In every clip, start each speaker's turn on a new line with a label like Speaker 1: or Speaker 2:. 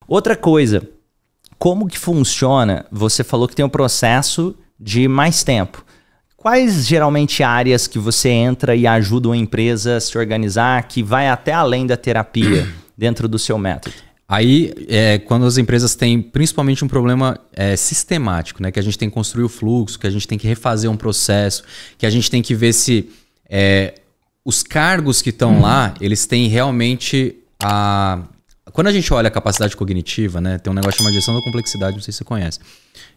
Speaker 1: Outra coisa, como que funciona? Você falou que tem um processo de mais tempo. Quais geralmente áreas que você entra e ajuda uma empresa a se organizar, que vai até além da terapia dentro do seu método?
Speaker 2: Aí, quando as empresas têm principalmente um problema sistemático, né? Que a gente tem que construir o fluxo, que a gente tem que refazer um processo, que a gente tem que ver se os cargos que estão lá, eles têm realmente a... Quando a gente olha a capacidade cognitiva, né? Tem um negócio chamado gestão da complexidade, não sei se você conhece.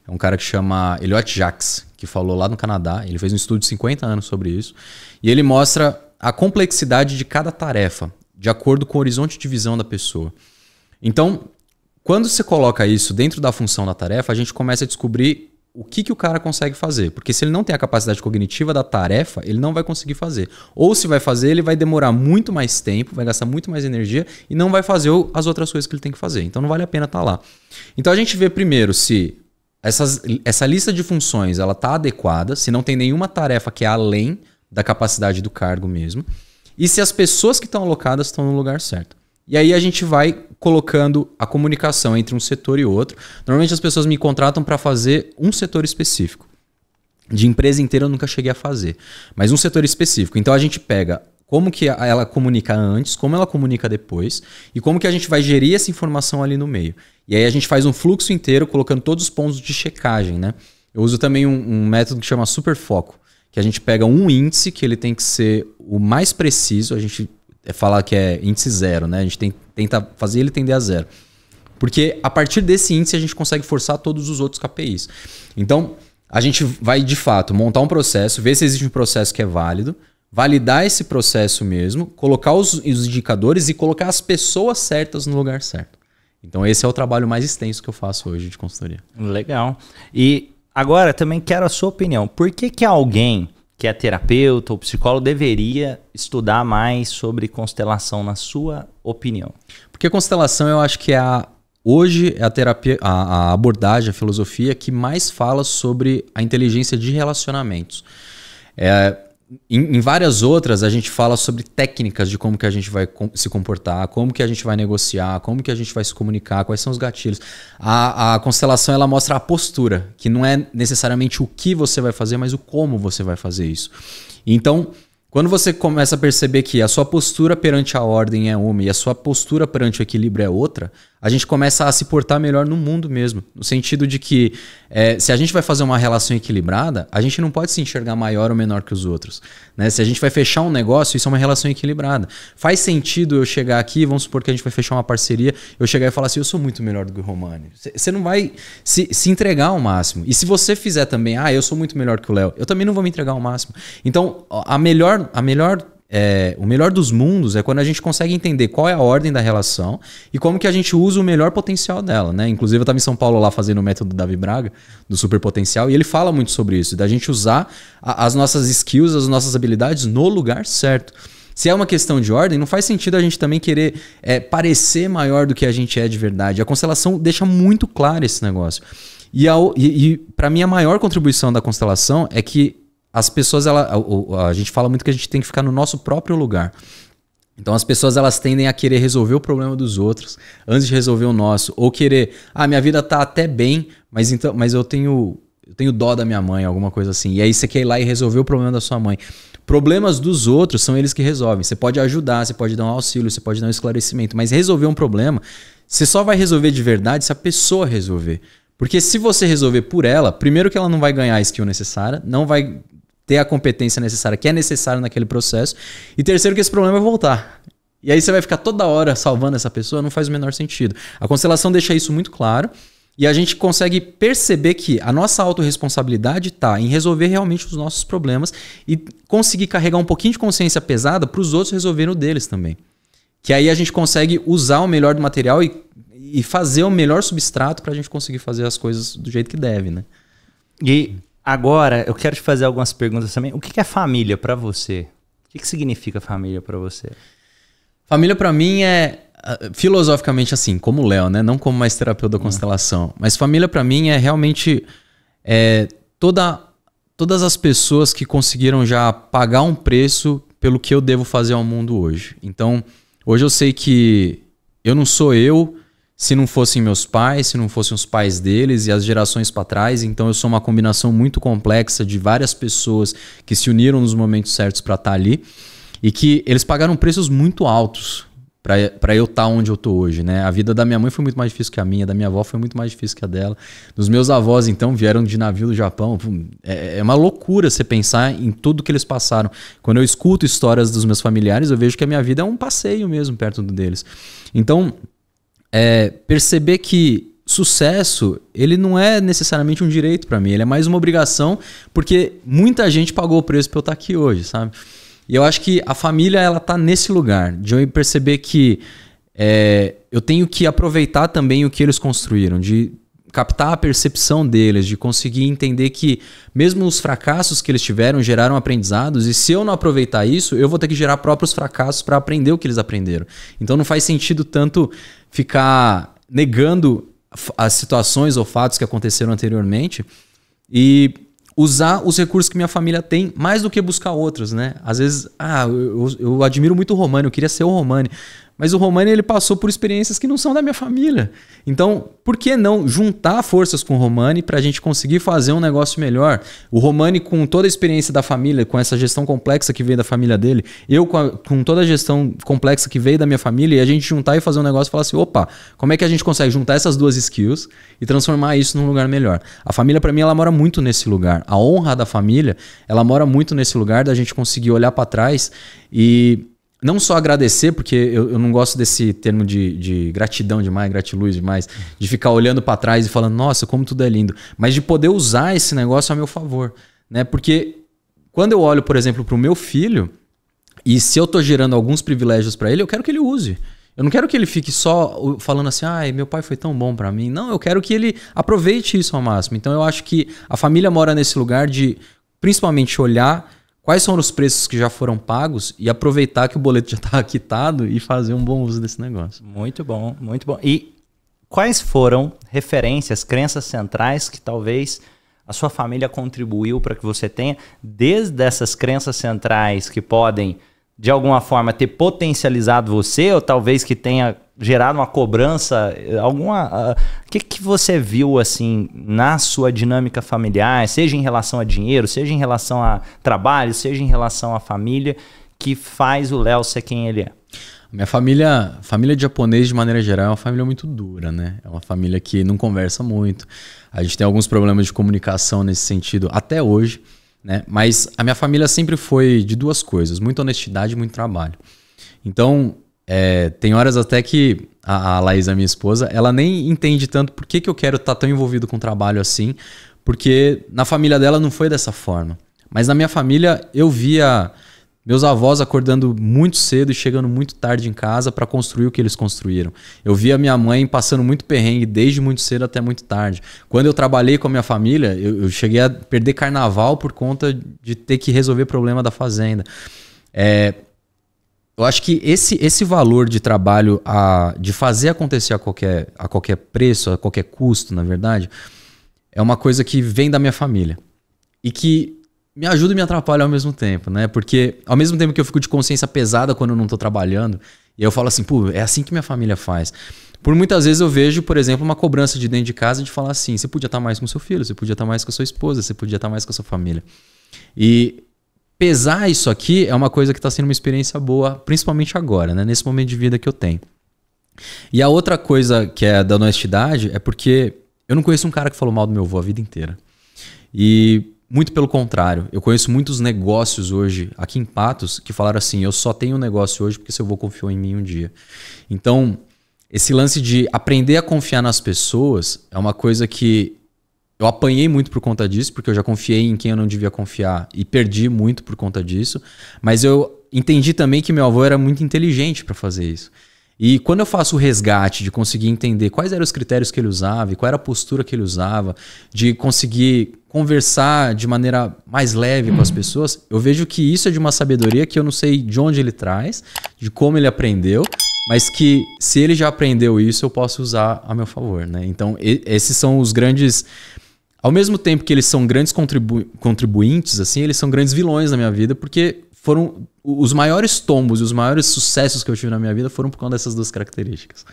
Speaker 2: É um cara que chama Elliot Jaques, que falou lá no Canadá. Ele fez um estudo de 50 anos sobre isso. E ele mostra a complexidade de cada tarefa, de acordo com o horizonte de visão da pessoa. Então, quando você coloca isso dentro da função da tarefa, a gente começa a descobrir o que o cara consegue fazer. Porque se ele não tem a capacidade cognitiva da tarefa, ele não vai conseguir fazer. Ou se vai fazer, ele vai demorar muito mais tempo, vai gastar muito mais energia e não vai fazer as outras coisas que ele tem que fazer. Então não vale a pena estar lá. Então a gente vê primeiro se essa lista de funções ela está adequada, se não tem nenhuma tarefa que é além da capacidade do cargo mesmo, e se as pessoas que estão alocadas estão no lugar certo. E aí a gente vai colocando a comunicação entre um setor e outro. Normalmente as pessoas me contratam para fazer um setor específico. De empresa inteira eu nunca cheguei a fazer, mas um setor específico. Então a gente pega como que ela comunica antes, como ela comunica depois e como que a gente vai gerir essa informação ali no meio. E aí a gente faz um fluxo inteiro colocando todos os pontos de checagem, né? Eu uso também um método que chama Superfoco, que a gente pega um índice que ele tem que ser o mais preciso, a gente fala que é índice 0, né? A gente tenta fazer ele tender a 0. Porque a partir desse índice a gente consegue forçar todos os outros KPIs. Então, a gente vai, de fato, montar um processo, ver se existe um processo que é válido, validar esse processo mesmo, colocar os indicadores e colocar as pessoas certas no lugar certo. Então, esse é o trabalho mais extenso que eu faço hoje de consultoria.
Speaker 1: Legal. E agora, também quero a sua opinião. Por que alguém que é terapeuta ou psicólogo deveria estudar mais sobre constelação, na sua opinião? Porque constelação eu acho que hoje é a terapia, a abordagem, a filosofia que mais fala sobre a inteligência de relacionamentos. Em várias outras a gente fala sobre técnicas de como que a gente vai se comportar, como que a gente vai negociar, como que a gente vai se comunicar, quais são os gatilhos. A constelação ela mostra a postura, que não é necessariamente o que você vai fazer, mas o como você vai fazer isso. Então, quando você começa a perceber que a sua postura perante a ordem é uma e a sua postura perante o equilíbrio é outra, a gente começa a se portar melhor no mundo mesmo. No sentido de que se a gente vai fazer uma relação equilibrada, a gente não pode se enxergar maior ou menor que os outros. Né? Se a gente vai fechar um negócio, isso é uma relação equilibrada. Faz sentido eu chegar aqui, vamos supor que a gente vai fechar uma parceria, eu chegar e falar assim, eu sou muito melhor do que o Romani. Você não vai se entregar ao máximo. E se você fizer também, eu sou muito melhor que o Léo, eu também não vou me entregar ao máximo. Então, o melhor dos mundos é quando a gente consegue entender qual é a ordem da relação e como que a gente usa o melhor potencial dela, né? Inclusive eu estava em São Paulo lá fazendo o método Davi Braga, do superpotencial, e ele fala muito sobre isso, da gente usar as nossas skills, as nossas habilidades no lugar certo. Se é uma questão de ordem, não faz sentido a gente também querer parecer maior do que a gente é de verdade. A constelação deixa muito claro esse negócio. E para mim a maior contribuição da constelação é que as pessoas, a gente fala muito que a gente tem que ficar no nosso próprio lugar. Então as pessoas elas tendem a querer resolver o problema dos outros antes de resolver o nosso. Ou querer, minha vida tá até bem, mas eu tenho dó da minha mãe, alguma coisa assim. E aí você quer ir lá e resolver o problema da sua mãe. Problemas dos outros são eles que resolvem. Você pode ajudar, você pode dar um auxílio, você pode dar um esclarecimento. Mas resolver um problema, você só vai resolver de verdade se a pessoa resolver. Porque se você resolver por ela, primeiro que ela não vai ganhar a skill necessária, não vai ter a competência necessária que é necessária naquele processo. E terceiro, que esse problema vai voltar. E aí você vai ficar toda hora salvando essa pessoa, não faz o menor sentido. A constelação deixa isso muito claro e a gente consegue perceber que a nossa autorresponsabilidade está em resolver realmente os nossos problemas e conseguir carregar um pouquinho de consciência pesada para os outros resolverem o deles também. Que aí a gente consegue usar o melhor do material e fazer o melhor substrato para a gente conseguir fazer as coisas do jeito que deve, né? E agora, eu quero te fazer algumas perguntas também. O que é família para você? O que significa família para você?
Speaker 2: Família para mim é, filosoficamente assim, como o Léo, né? Não como mais terapeuta da constelação. Mas família para mim é realmente todas as pessoas que conseguiram já pagar um preço pelo que eu devo fazer ao mundo hoje. Então, hoje eu sei que eu não sou eu
Speaker 1: se não fossem meus pais, se não fossem os pais deles e as gerações para trás. Então eu sou uma combinação muito complexa de várias pessoas que se uniram nos momentos certos para estar ali e que eles pagaram preços muito altos para eu estar onde eu tô hoje, né? A vida da minha mãe foi muito mais difícil que a minha, da minha avó foi muito mais difícil que a dela. Dos meus avós, então, vieram de navio do Japão. É uma loucura você pensar em tudo que eles passaram. Quando eu escuto histórias dos meus familiares, eu vejo que a minha vida é um passeio mesmo perto deles. Então, perceber que sucesso, ele não é necessariamente um direito para mim, ele é mais uma obrigação, porque muita gente pagou o preço para eu estar aqui hoje, sabe? E eu acho que a família, ela tá nesse lugar, de eu perceber que eu tenho que aproveitar também o que eles construíram, de captar a percepção deles, de conseguir entender que mesmo os fracassos que eles tiveram geraram aprendizados, e se eu não aproveitar isso, eu vou ter que gerar próprios fracassos para aprender o que eles aprenderam. Então não faz sentido tanto ficar negando as situações ou fatos que aconteceram anteriormente e usar os recursos que minha família tem mais do que buscar outros, né? Às vezes, eu admiro muito o Romani, eu queria ser o Romani, mas o Romani, ele passou por experiências que não são da minha família. Então, por que não juntar forças com o Romani para a gente conseguir fazer um negócio melhor? O Romani, com toda a experiência da família, com essa gestão complexa que veio da família dele, eu com toda a gestão complexa que veio da minha família, e a gente juntar e fazer um negócio e falar assim, opa, como é que a gente consegue juntar essas duas skills e transformar isso num lugar melhor? A família, para mim, ela mora muito nesse lugar. A honra da família, ela mora muito nesse lugar da gente conseguir olhar para trás e não só agradecer, porque eu não gosto desse termo de gratidão demais, gratiluz demais, de ficar olhando para trás e falando, nossa, como tudo é lindo, mas de poder usar esse negócio a meu favor, né? Porque quando eu olho, por exemplo, para o meu filho, e se eu tô gerando alguns privilégios para ele, eu quero que ele use. Eu não quero que ele fique só falando assim, ai, meu pai foi tão bom para mim. Não, eu quero que ele aproveite isso ao máximo. Então eu acho que a família mora nesse lugar de, principalmente, olhar quais são os preços que já foram pagos e aproveitar que o boleto já está quitado e fazer um bom uso desse negócio.
Speaker 3: Muito bom, muito bom. E quais foram referências, crenças centrais que talvez a sua família contribuiu para que você tenha, desde essas crenças centrais que podem, de alguma forma, ter potencializado você, ou talvez que tenha gerado uma cobrança, o que você viu assim na sua dinâmica familiar, seja em relação a dinheiro, seja em relação a trabalho, seja em relação à família, que faz o Léo ser quem ele é?
Speaker 1: Minha família de japonês, de maneira geral, é uma família muito dura, né? É uma família que não conversa muito. A gente tem alguns problemas de comunicação nesse sentido até hoje, né? Mas a minha família sempre foi de duas coisas, muita honestidade e muito trabalho. Então, tem horas até que a Laís, a minha esposa, ela nem entende tanto por que eu quero estar tão envolvido com trabalho assim, porque na família dela não foi dessa forma. Mas na minha família eu via meus avós acordando muito cedo e chegando muito tarde em casa para construir o que eles construíram. Eu via minha mãe passando muito perrengue desde muito cedo até muito tarde. Quando eu trabalhei com a minha família, eu cheguei a perder carnaval por conta de ter que resolver problema da fazenda. Eu acho que esse valor de trabalho, de fazer acontecer a qualquer preço, a qualquer custo, na verdade, é uma coisa que vem da minha família. E que me ajuda e me atrapalha ao mesmo tempo, né? Porque ao mesmo tempo que eu fico de consciência pesada quando eu não tô trabalhando, e eu falo assim, pô, é assim que minha família faz. Por muitas vezes eu vejo, por exemplo, uma cobrança de dentro de casa de falar assim, você podia estar mais com seu filho, você podia estar mais com a sua esposa, você podia estar mais com a sua família. E pesar isso aqui é uma coisa que está sendo uma experiência boa, principalmente agora, né? Nesse momento de vida que eu tenho. E a outra coisa que é da honestidade é porque eu não conheço um cara que falou mal do meu avô a vida inteira. E muito pelo contrário, eu conheço muitos negócios hoje aqui em Patos que falaram assim, eu só tenho um negócio hoje porque seu avô confiou em mim um dia. Então, esse lance de aprender a confiar nas pessoas é uma coisa que eu apanhei muito por conta disso, porque eu já confiei em quem eu não devia confiar e perdi muito por conta disso. Mas eu entendi também que meu avô era muito inteligente para fazer isso. E quando eu faço o resgate de conseguir entender quais eram os critérios que ele usava e qual era a postura que ele usava, de conseguir conversar de maneira mais leve com as pessoas, eu vejo que isso é de uma sabedoria que eu não sei de onde ele traz, de como ele aprendeu, mas que se ele já aprendeu isso, eu posso usar a meu favor, né? Então, esses são os grandes... Ao mesmo tempo que eles são grandes contribuintes, assim, eles são grandes vilões na minha vida, porque foram os maiores tombos e os maiores sucessos que eu tive na minha vida foram por conta dessas duas características.